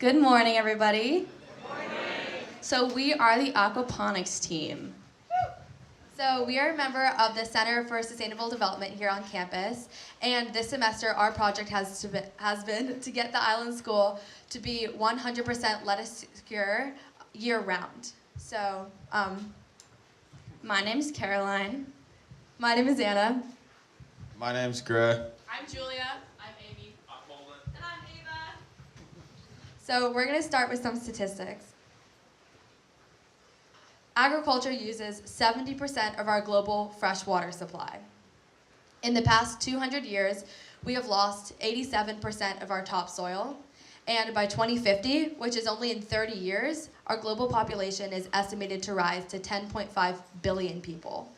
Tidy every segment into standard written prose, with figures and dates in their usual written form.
Good morning, everybody. Good morning. So we are the Aquaponics team. So we are a member of the Center for Sustainable Development here on campus, and this semester our project has been to get the island school to be 100% lettuce secure year-round. So my name is Caroline. My name is Anna. My name's Gray. I'm Julia. I'm Amy. I'm Holden. And I'm Ava. So we're going to start with some statistics. Agriculture uses 70% of our global freshwater supply. In the past 200 years, we have lost 87% of our topsoil, and by 2050, which is only in 30 years, our global population is estimated to rise to 10.5 billion people.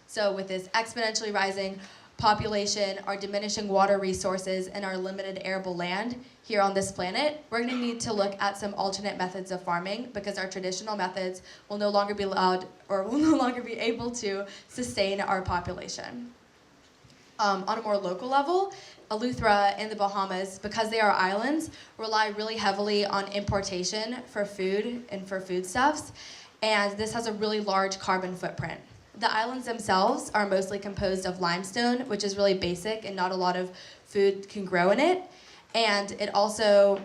So with this exponentially rising population, our diminishing water resources, and our limited arable land here on this planet, we're going to need to look at some alternate methods of farming because our traditional methods will no longer be allowed or will no longer be able to sustain our population. On a more local level, Eleuthera and the Bahamas, because they are islands, rely really heavily on importation for food and for foodstuffs, and this has a really large carbon footprint. The islands themselves are mostly composed of limestone, which is really basic and not a lot of food can grow in it. And it also,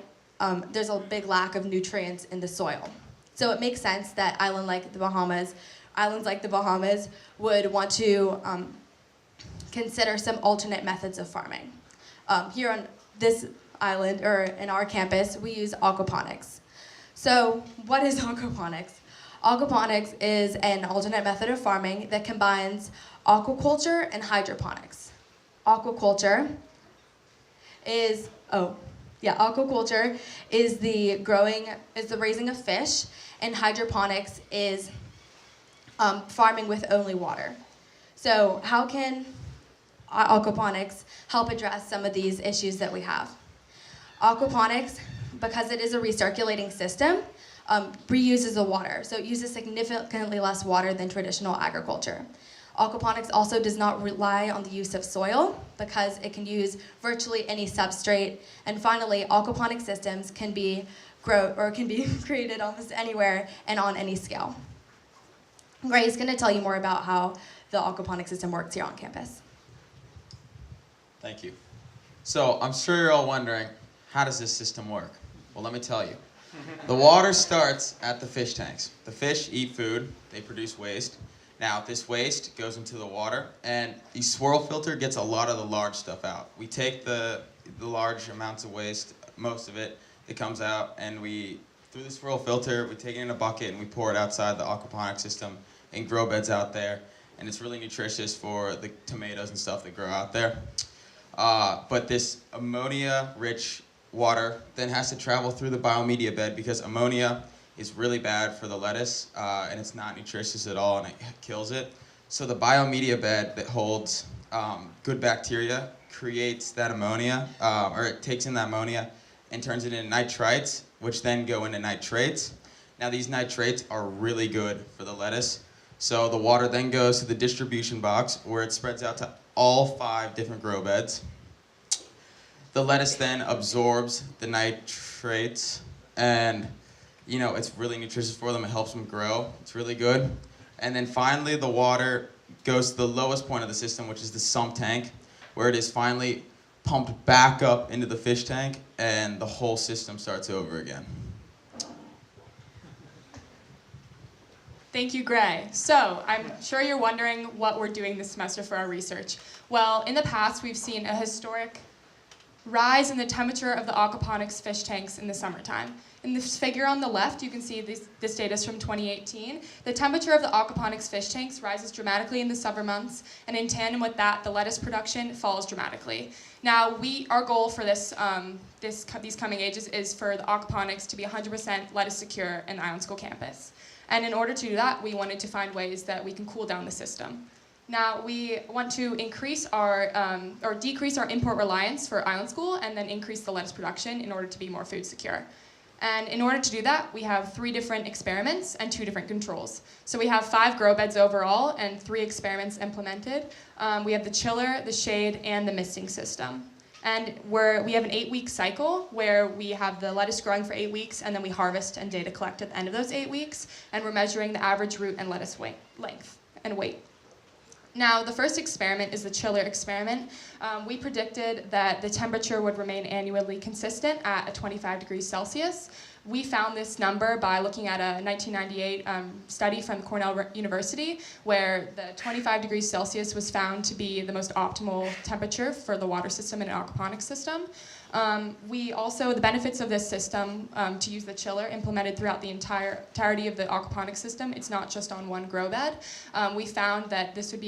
there's a big lack of nutrients in the soil. So it makes sense that islands like the Bahamas would want to consider some alternate methods of farming. Here on this island, or in our campus, we use aquaponics. So what is aquaponics? Aquaponics is an alternate method of farming that combines aquaculture and hydroponics. Aquaculture is the raising of fish, and hydroponics is farming with only water. So how can aquaponics help address some of these issues that we have? Aquaponics, because it is a recirculating system, reuses the water, so it uses significantly less water than traditional agriculture. Aquaponics also does not rely on the use of soil because it can use virtually any substrate. And finally, aquaponic systems can be created almost anywhere and on any scale. Gray is going to tell you more about how the aquaponic system works here on campus. Thank you. So I'm sure you're all wondering, how does this system work? Well, let me tell you. The water starts at the fish tanks. The fish eat food, they produce waste. Now this waste goes into the water, and the swirl filter gets a lot of the large stuff out. We take the large amounts of waste, most of it comes out, and through the swirl filter, we take it in a bucket and we pour it outside the aquaponic system in grow beds out there, and it's really nutritious for the tomatoes and stuff that grow out there. But this ammonia-rich water then has to travel through the biomedia bed because ammonia is really bad for the lettuce and it's not nutritious at all and it kills it. So the biomedia bed that holds good bacteria creates that ammonia, or it takes in that ammonia and turns it into nitrites, which then go into nitrates. Now these nitrates are really good for the lettuce. So the water then goes to the distribution box where it spreads out to all 5 different grow beds. The lettuce then absorbs the nitrates, and it's really nutritious for them. It helps them grow. It's really good. And then finally, the water goes to the lowest point of the system, which is the sump tank, where it is finally pumped back up into the fish tank, and the whole system starts over again. Thank you, Gray. So I'm sure you're wondering what we're doing this semester for our research. Well, in the past, we've seen a historic rise in the temperature of the aquaponics fish tanks in the summertime. In this figure on the left, you can see this data is from 2018. The temperature of the aquaponics fish tanks rises dramatically in the summer months, and in tandem with that, the lettuce production falls dramatically. Now, our goal for these coming ages is for the aquaponics to be 100% lettuce secure in the Island School campus. And in order to do that, we wanted to find ways that we can cool down the system. Now, we want to increase or decrease our import reliance for Island School and then increase the lettuce production in order to be more food secure. And in order to do that, we have 3 different experiments and 2 different controls. So we have 5 grow beds overall and 3 experiments implemented. We have the chiller, the shade, and the misting system. And we have an 8-week cycle where we have the lettuce growing for 8 weeks, and then we harvest and data collect at the end of those 8 weeks, and we're measuring the average root and lettuce length and weight. Now, the first experiment is the chiller experiment. We predicted that the temperature would remain annually consistent at 25 degrees Celsius. We found this number by looking at a 1998 study from Cornell University, where the 25 degrees Celsius was found to be the most optimal temperature for the water system in an aquaponics system. The benefits of this system to use the chiller implemented throughout the entirety of the aquaponics system. It's not just on one grow bed. We found that this would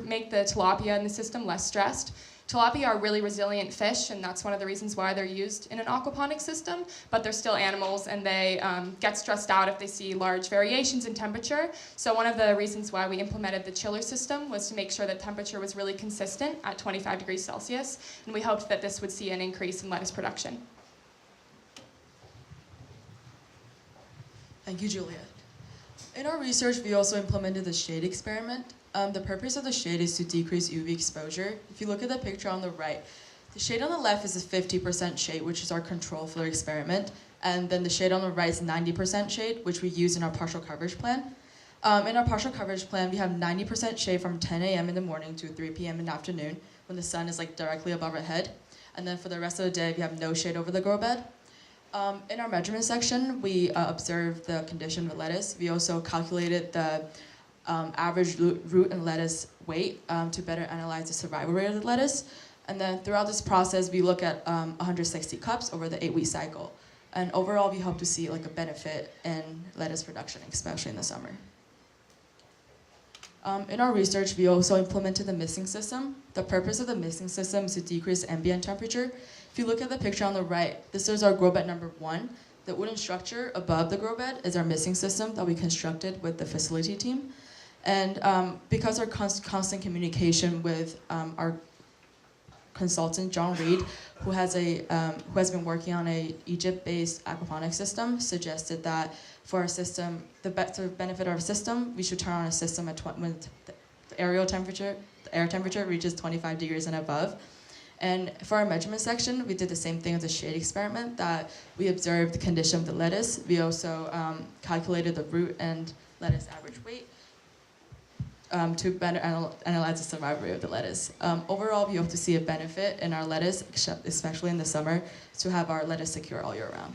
make the tilapia in the system less stressed. Tilapia are really resilient fish, and that's one of the reasons why they're used in an aquaponics system, but they're still animals, and they get stressed out if they see large variations in temperature. So one of the reasons why we implemented the chiller system was to make sure that temperature was really consistent at 25 degrees Celsius, and we hoped that this would see an increase in lettuce production. Thank you, Julia. In our research, we also implemented the shade experiment. The purpose of the shade is to decrease UV exposure. If you look at the picture on the right, the shade on the left is a 50% shade, which is our control for the experiment. And then the shade on the right is 90% shade, which we use in our partial coverage plan. In our partial coverage plan, we have 90% shade from 10 a.m. in the morning to 3 p.m. in the afternoon, when the sun is directly above our head. And then for the rest of the day, we have no shade over the grow bed. In our measurement section, we observed the condition of the lettuce. We also calculated the average root and lettuce weight to better analyze the survival rate of the lettuce. And then throughout this process, we look at 160 cups over the 8-week cycle. And overall, we hope to see a benefit in lettuce production, especially in the summer. In our research, we also implemented the misting system. The purpose of the misting system is to decrease ambient temperature. If you look at the picture on the right, this is our grow bed number 1. The wooden structure above the grow bed is our misting system that we constructed with the facility team. And because our constant communication with our consultant, John Reed, who has been working on a Egypt-based aquaponics system, suggested that for our system, to benefit our system, we should turn on a system when the air temperature reaches 25 degrees and above. And for our measurement section, we did the same thing as the shade experiment, that we observed the condition of the lettuce. We also calculated the root and lettuce average weight to better analyze the survival rate of the lettuce. Overall, we hope to see a benefit in our lettuce, especially in the summer, to have our lettuce secure all year round.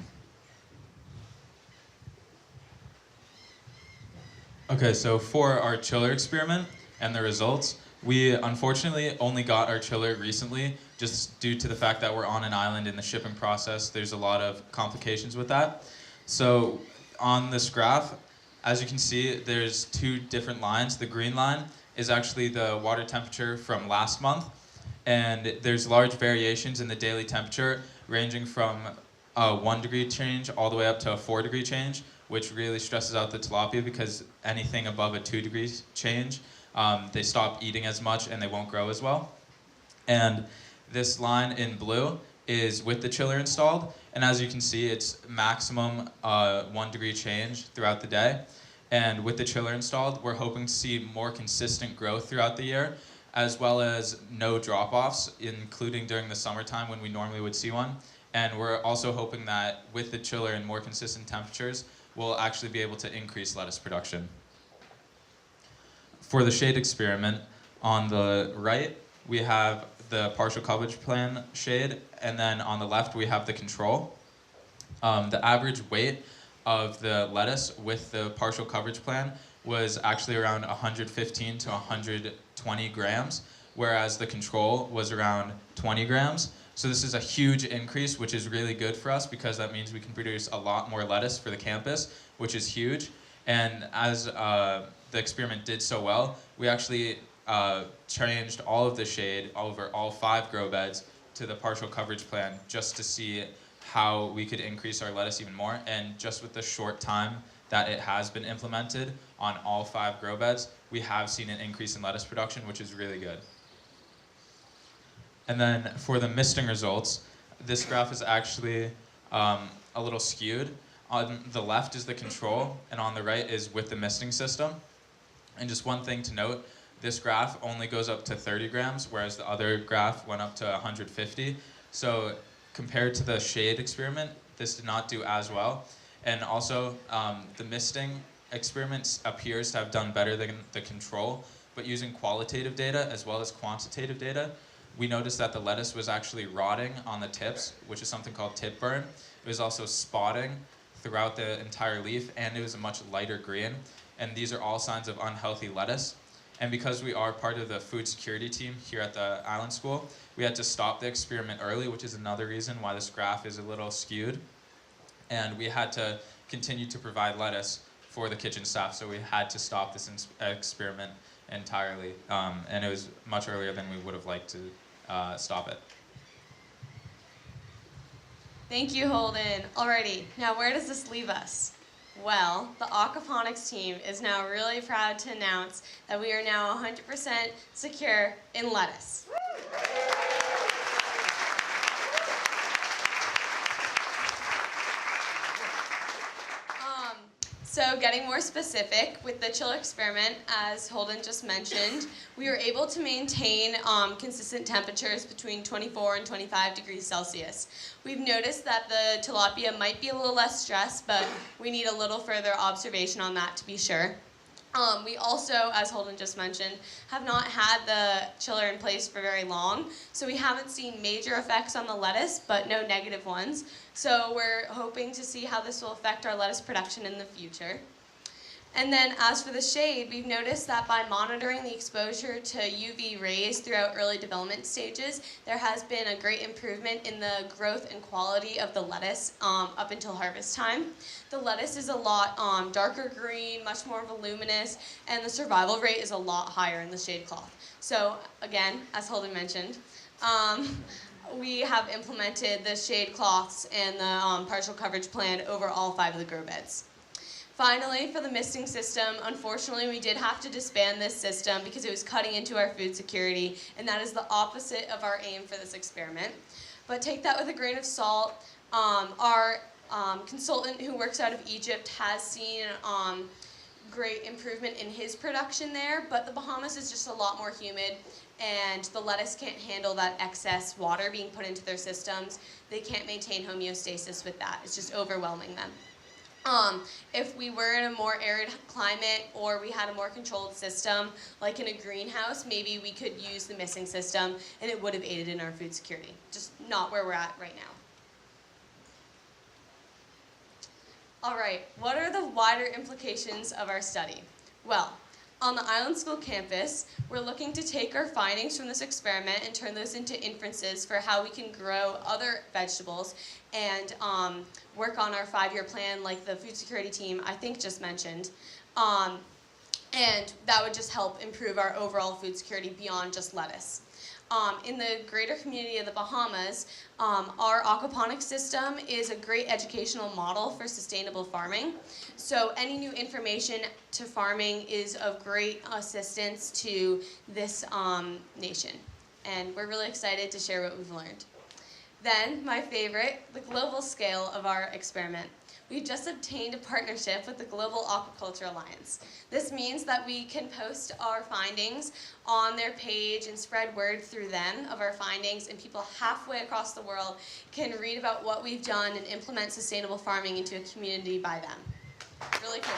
Okay, so for our chiller experiment and the results, we unfortunately only got our chiller recently, just due to the fact that we're on an island in the shipping process. There's a lot of complications with that. So on this graph, as you can see, there's 2 different lines. The green line is actually the water temperature from last month, and there's large variations in the daily temperature, ranging from a 1 degree change all the way up to a 4 degree change, which really stresses out the tilapia, because anything above a 2 degrees change, they stop eating as much and they won't grow as well. And this line in blue is with the chiller installed, and as you can see, it's maximum 1 degree change throughout the day. And with the chiller installed, we're hoping to see more consistent growth throughout the year, as well as no drop-offs, including during the summertime when we normally would see one. And we're also hoping that with the chiller and more consistent temperatures, we'll actually be able to increase lettuce production. For the shade experiment, on the right, we have the partial coverage plan shade, and then on the left, we have the control. The average weight of the lettuce with the partial coverage plan was actually around 115 to 120 grams, whereas the control was around 20 grams. So this is a huge increase, which is really good for us, because that means we can produce a lot more lettuce for the campus, which is huge. And as the experiment did so well, we actually changed all of the shade over all 5 grow beds to the partial coverage plan, just to see how we could increase our lettuce even more. And just with the short time that it has been implemented on all 5 grow beds, we have seen an increase in lettuce production, which is really good. And then for the misting results, this graph is actually a little skewed. On the left is the control, and on the right is with the misting system. And just one thing to note, this graph only goes up to 30 grams, whereas the other graph went up to 150. So compared to the shade experiment, this did not do as well. And also, the misting experiment appears to have done better than the control, but using qualitative data as well as quantitative data, we noticed that the lettuce was actually rotting on the tips, which is something called tip burn. It was also spotting throughout the entire leaf, and it was a much lighter green. And these are all signs of unhealthy lettuce. And because we are part of the food security team here at the Island School, we had to stop the experiment early, which is another reason why this graph is a little skewed. And we had to continue to provide lettuce for the kitchen staff, so we had to stop this experiment entirely. And it was much earlier than we would have liked to stop it. Thank you, Holden. Alrighty, now where does this leave us? Well, the Aquaponics team is now really proud to announce that we are now 100% secure in lettuce. So getting more specific, with the chiller experiment, as Holden just mentioned, we were able to maintain consistent temperatures between 24 and 25 degrees Celsius. We've noticed that the tilapia might be a little less stressed, but we need a little further observation on that to be sure. We also, as Holden just mentioned, have not had the chiller in place for very long, so we haven't seen major effects on the lettuce, but no negative ones. So we're hoping to see how this will affect our lettuce production in the future. And then as for the shade, we've noticed that by monitoring the exposure to UV rays throughout early development stages, there has been a great improvement in the growth and quality of the lettuce up until harvest time. The lettuce is a lot darker green, much more voluminous, and the survival rate is a lot higher in the shade cloth. So again, as Holden mentioned, we have implemented the shade cloths and the partial coverage plan over all 5 of the grow beds. Finally, for the misting system, unfortunately, we did have to disband this system because it was cutting into our food security, and that is the opposite of our aim for this experiment. But take that with a grain of salt. Our consultant who works out of Egypt has seen great improvement in his production there, but the Bahamas is just a lot more humid, and the lettuce can't handle that excess water being put into their systems. They can't maintain homeostasis with that. It's just overwhelming them. If we were in a more arid climate or we had a more controlled system, like in a greenhouse, maybe we could use the missing system and it would have aided in our food security. Just not where we're at right now. All right, what are the wider implications of our study? Well, on the Island School campus, we're looking to take our findings from this experiment and turn those into inferences for how we can grow other vegetables and work on our 5-year plan like the food security team I think just mentioned. And that would just help improve our overall food security beyond just lettuce. In the greater community of the Bahamas, our aquaponics system is a great educational model for sustainable farming. So any new information to farming is of great assistance to this nation. And we're really excited to share what we've learned. Then, my favorite, the global scale of our experiment. We've just obtained a partnership with the Global Aquaculture Alliance. This means that we can post our findings on their page and spread word through them of our findings, and people halfway across the world can read about what we've done and implement sustainable farming into a community by them. Really cool.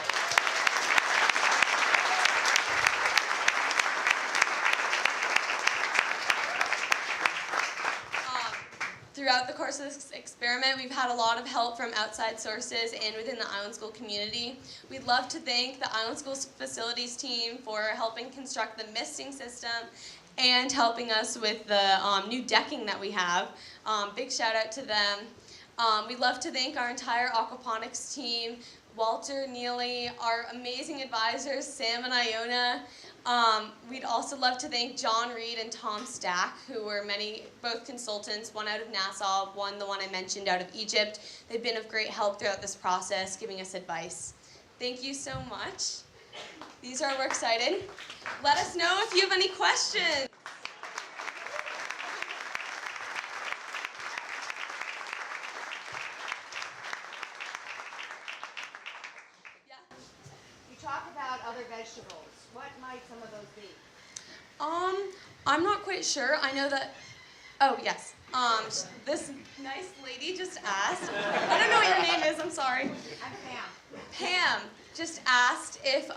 Throughout the course of this experiment, we've had a lot of help from outside sources and within the Island School community. We'd love to thank the Island School facilities team for helping construct the misting system and helping us with the new decking that we have. Big shout out to them. We'd love to thank our entire aquaponics team, Walter, Neely, our amazing advisors, Sam and Iona. We'd also love to thank John Reed and Tom Stack, who were both consultants, one out of Nassau, one the one I mentioned out of Egypt. They've been of great help throughout this process, giving us advice. Thank you so much. These are we're excited. Let us know if you have any questions. You talk about other vegetables. What might some of those be? I'm not quite sure. I know that. Oh yes. This nice lady just asked. I don't know what your name is. I'm sorry. I'm Pam. Pam just asked if,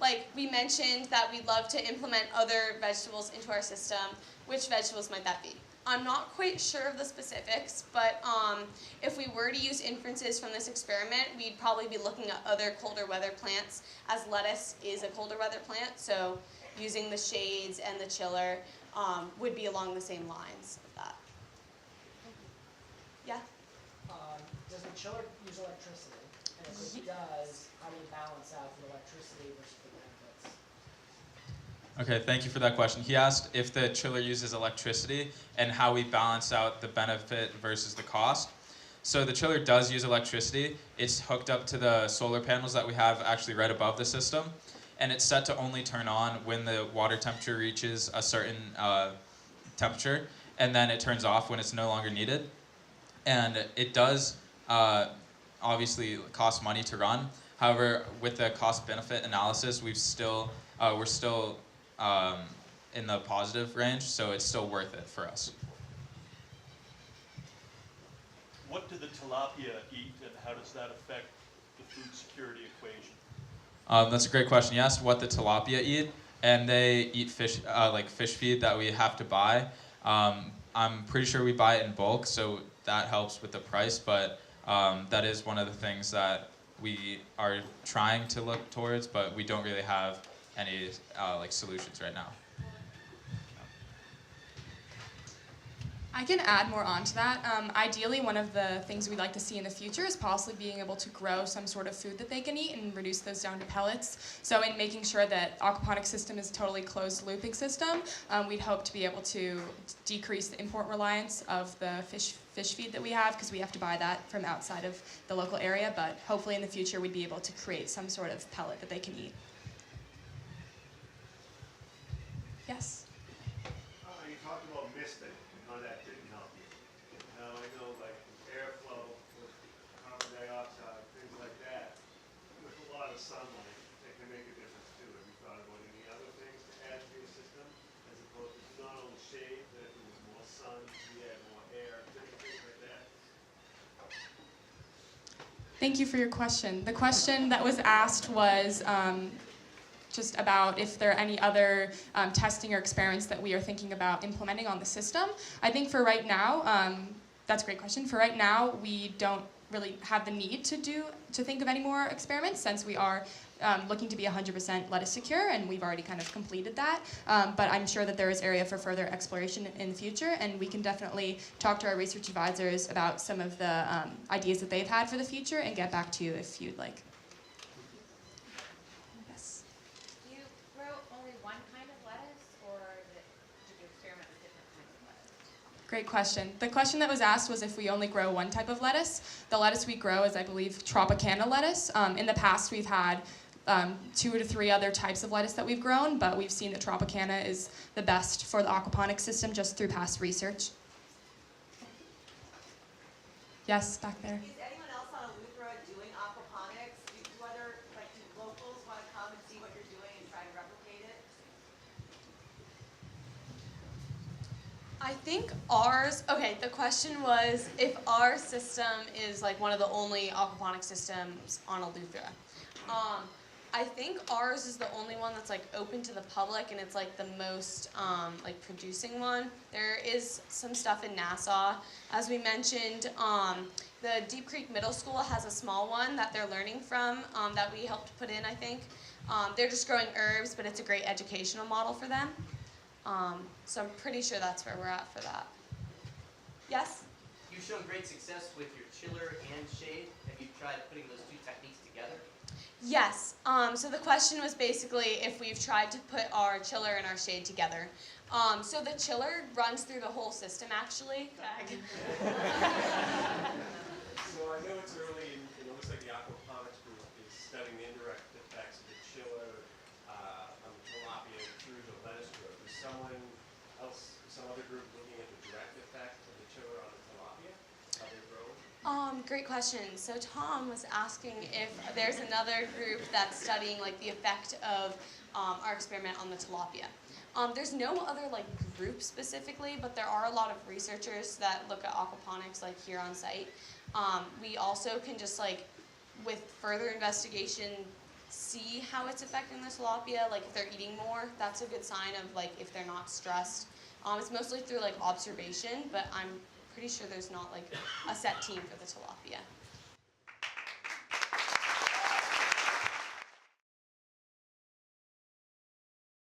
like we mentioned that we'd love to implement other vegetables into our system. Which vegetables might that be? I'm not quite sure of the specifics, but if we were to use inferences from this experiment, we'd probably be looking at other colder weather plants, as lettuce is a colder weather plant, so using the shades and the chiller would be along the same lines of that. Yeah? Does the chiller use electricity? And if it does, how do you balance out the electricity versus the benefits? Okay, thank you for that question. He asked if the chiller uses electricity and how we balance out the benefit versus the cost. So the chiller does use electricity. It's hooked up to the solar panels that we have actually right above the system. And it's set to only turn on when the water temperature reaches a certain temperature. And then it turns off when it's no longer needed. And it does obviously cost money to run. However, with the cost-benefit analysis, we're still in the positive range, so it's still worth it for us. What do the tilapia eat, and how does that affect the food security equation? That's a great question. You asked what the tilapia eat, and they eat fish, like fish feed that we have to buy. I'm pretty sure we buy it in bulk, so that helps with the price, but that is one of the things that we are trying to look towards, but we don't really have any like solutions right now. I can add more on to that. Ideally, one of the things we'd like to see in the future is possibly being able to grow some sort of food that they can eat and reduce those down to pellets. So in making sure that aquaponics system is a totally closed looping system, we'd hope to be able to decrease the import reliance of the fish feed that we have, because we have to buy that from outside of the local area, but hopefully in the future we'd be able to create some sort of pellet that they can eat. Yes? You talked about misting and how that didn't help you. Now I know like airflow with carbon dioxide, things like that, with a lot of sunlight, it can make a difference too. Have you thought about any other things to add to your system? As opposed to not only shade, but if there was more sun, you add more air, things like that? Thank you for your question. The question that was asked was just about if there are any other testing or experiments that we are thinking about implementing on the system. I think for right now, that's a great question. For right now, we don't really have the need to think of any more experiments, since we are looking to be 100% lettuce secure, and we've already kind of completed that. But I'm sure that there is area for further exploration in the future, and we can definitely talk to our research advisors about some of the ideas that they've had for the future and get back to you if you'd like. Yes. Do you grow only one kind of lettuce, or do you experiment with different kinds of lettuce? Great question. The question that was asked was if we only grow one type of lettuce. The lettuce we grow is, I believe, Tropicana lettuce. In the past, we've had 2 to 3 other types of lettuce that we've grown, but we've seen that Tropicana is the best for the aquaponics system just through past research. Yes, back there. Is anyone else on Eleuthera doing aquaponics? Do locals want to come and see what you're doing and try to replicate it? I think ours, okay, the question was if our system is like one of the only aquaponic systems on Eleuthera. I think ours is the only one that's like open to the public, and it's like the most like producing one. There is some stuff in Nassau. As we mentioned, the Deep Creek Middle School has a small one that they're learning from that we helped put in, I think. They're just growing herbs, but it's a great educational model for them. So I'm pretty sure that's where we're at for that. Yes? You've shown great success with your chiller and shade. Have you tried putting those two techniques together? Yes. So the question was basically if we've tried to put our chiller and our shade together. So the chiller runs through the whole system, actually. So I know it's early, and it looks like the aquaponics group is studying the indirect effects of the chiller on the tilapia through the lettuce growth. Is someone else, some other group looking at the direct effect of the chiller on the tilapia, how they grow? Great question. So Tom was asking if there's another group that's studying like the effect of our experiment on the tilapia. There's no other like group specifically, but there are a lot of researchers that look at aquaponics like here on site. We also can just like, with further investigation, see how it's affecting the tilapia. Like if they're eating more, that's a good sign of like if they're not stressed. It's mostly through like observation, but I'm pretty sure there's not like a set team for the tilapia.